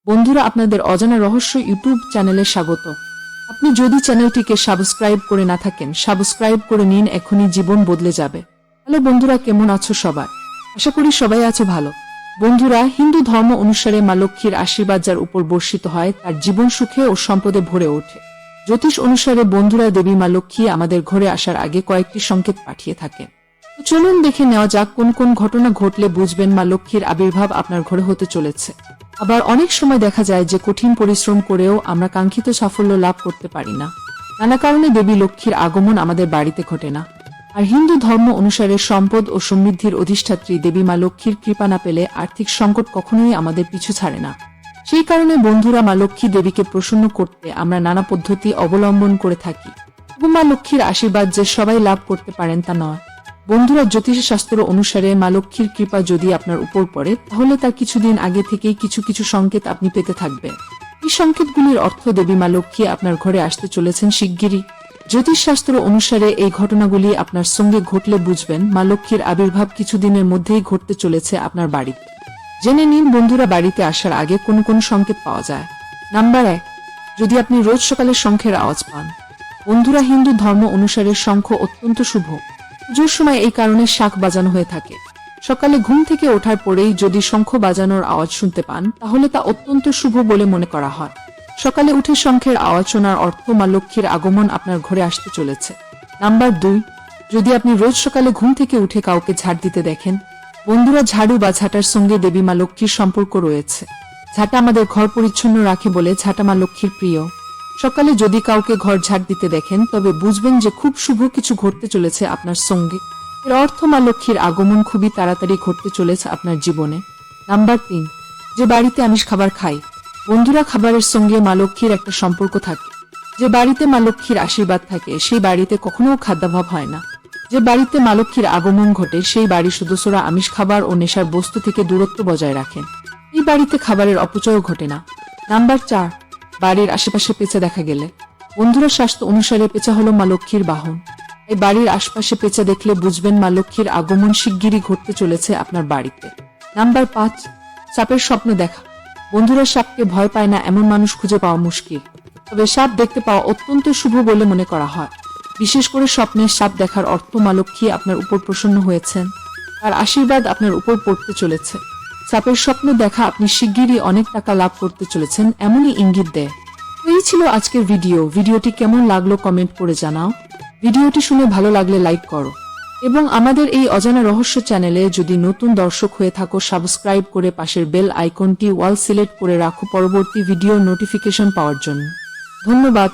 বন্ধুরা, আপনাদের অজানা রহস্য ইউটিউব চ্যানেলে স্বাগত। আপনি যদি চ্যানেলটিকে সাবস্ক্রাইব করে না থাকেন, সাবস্ক্রাইব করে নিন, এখনই জীবন বদলে যাবে। হ্যালো বন্ধুরা, কেমন আছো সবাই? আশা করি সবাই আছো ভালো। বন্ধুরা, হিন্দু ধর্ম অনুসারে মা লক্ষ্মীর আশীর্বাদ যার উপর বর্ষিত হয় তার জীবন সুখে ও সম্পদে ভরে ওঠে। জ্যোতিষ অনুসারে বন্ধুরা, দেবী মা লক্ষ্মী আমাদের ঘরে আসার আগে কয়েকটি সংকেত পাঠিয়ে থাকেন। তো চলুন দেখে নেওয়া যাক কোন কোন ঘটনা ঘটলে বুঝবেন মা লক্ষ্মীর আবির্ভাব আপনার ঘরে হতে চলেছে। আবার অনেক সময় দেখা যায় যে কঠিন পরিশ্রম করেও আমরা কাঙ্ক্ষিত সাফল্য লাভ করতে পারি না। নানা কারণে দেবী লক্ষ্মীর আগমন আমাদের বাড়িতে ঘটে না। আর হিন্দু ধর্ম অনুসারে সম্পদ ও সমৃদ্ধির অধিষ্ঠাত্রী দেবী মা লক্ষ্মীর কৃপা না পেলে আর্থিক সংকট কখনোই আমাদের পিছু ছাড়ে না। সেই কারণে বন্ধুরা, মা লক্ষ্মী দেবীকে প্রসন্ন করতে আমরা নানা পদ্ধতি অবলম্বন করে থাকি। এবং মা লক্ষ্মীর আশীর্বাদ যে সবাই লাভ করতে পারেন তা নয়। বন্ধুরা, জ্যোতিষ শাস্ত্র অনুসারে মা লক্ষ্মীর কৃপা যদি আপনার উপর পড়ে তাহলে তার কিছুদিন আগে থেকেই কিছু কিছু সংকেত আপনি পেতে থাকবেন। এই সংকেতগুলির অর্থ দেবী মা লক্ষ্মী আপনার ঘরে আসতে চলেছেন শিগগিরই। জ্যোতিষ শাস্ত্র অনুসারে এই ঘটনাগুলি আপনার সঙ্গে ঘটলে বুঝবেন মা লক্ষ্মীর আবির্ভাব কিছুদিনের মধ্যেই ঘটতে চলেছে আপনার বাড়িতে। জেনে নিন বন্ধুরা, বাড়িতে আসার আগে কোন কোন সংকেত পাওয়া যায়। নাম্বার 1, যদি আপনি রোজ সকালে শঙ্খের আওয়াজ পান। বন্ধুরা, হিন্দু ধর্ম অনুসারে শঙ্খ অত্যন্ত শুভ। পুজোর সময় এই কারণে শাঁখ বাজানো হয়ে থাকে। সকালে ঘুম থেকে ওঠার পরেই যদি শঙ্খ বাজানোর আওয়াজ শুনতে পান তাহলে তা অত্যন্ত শুভ বলে মনে করা হয়। সকালে উঠে শঙ্খের আওয়াজ শোনার অর্থ মা লক্ষ্মীর আগমন আপনার ঘরে আসতে চলেছে। নাম্বার 2, যদি আপনি রোজ সকালে ঘুম থেকে উঠে কাউকে ঝাড় দিতে দেখেন। বন্ধুরা, ঝাড়ু বা ঝাঁটার সঙ্গে দেবী মা লক্ষ্মীর সম্পর্ক রয়েছে। ঝাঁটা আমাদের ঘর পরিচ্ছন্ন রাখে বলে ঝাঁটা মা লক্ষ্মীর প্রিয়। সকালে যদি কাউকে ঘর ঝাড় দিতে দেখেন তবে বুঝবেন যে খুব শুভ কিছু ঘটতে চলেছে আপনার সঙ্গে। এর অর্থ মা লক্ষ্মীর আগমন খুবই তাড়াতাড়ি ঘটতে চলেছে আপনার জীবনে। নাম্বার 3, যে বাড়িতে আমিষ খাবার খাই। বন্ধুরা, খাবারের সঙ্গে মা লক্ষ্মীর একটা সম্পর্ক থাকে। যে বাড়িতে মা লক্ষ্মীর আশীর্বাদ থাকে সেই বাড়িতে কখনো খাদ্যাভাব হয় না। যে বাড়িতে মা লক্ষ্মীর আগমন ঘটে সেই বাড়ির সদস্যরা আমিষ খাবার ও নেশার বস্তু থেকে দূরত্ব বজায় রাখেন। এই বাড়িতে খাবারের অপচয়ও ঘটে না। নাম্বার 4, বাড়ির আশেপাশে পেঁচা দেখা গেলে। বন্ধুরা, স্বাস্থ্য অনুসারে পেঁচা হলো মা লক্ষ্মীর বাহন। এই বাড়ির আশপাশে পেঁচা দেখলে বুঝবেন মা লক্ষ্মীর আগমন শিগগিরই ঘটতে চলেছে আপনার বাড়িতে। নাম্বার 5, সাপের স্বপ্ন দেখা। বন্ধুরা, সাপকে ভয় পায় না এমন মানুষ খুঁজে পাওয়া মুশকিল। তবে সাপ দেখতে পাওয়া অত্যন্ত শুভ বলে মনে করা হয়। বিশেষ করে স্বপ্নে সাপ দেখার অর্থ মা লক্ষ্মী আপনার উপর প্রসন্ন হয়েছেন, তার আশীর্বাদ আপনার উপর পড়তে চলেছে। সাপের স্বপ্ন দেখা আপনি শিগগিরই অনেক টাকা লাভ করতে চলেছেন এমনই ইঙ্গিত দেয়। এই ছিল আজকের ভিডিওটি কেমন লাগলো কমেন্ট করে জানাও। ভিডিওটি শুনে ভালো লাগলে লাইক করো এবং আমাদের এই অজানা রহস্য চ্যানেলে যদি নতুন দর্শক হয়ে থাকো সাবস্ক্রাইব করে পাশের বেল আইকনটি অল সিলেক্ট করে রাখো পরবর্তী ভিডিওর নোটিফিকেশন পাওয়ার জন্য। ধন্যবাদ।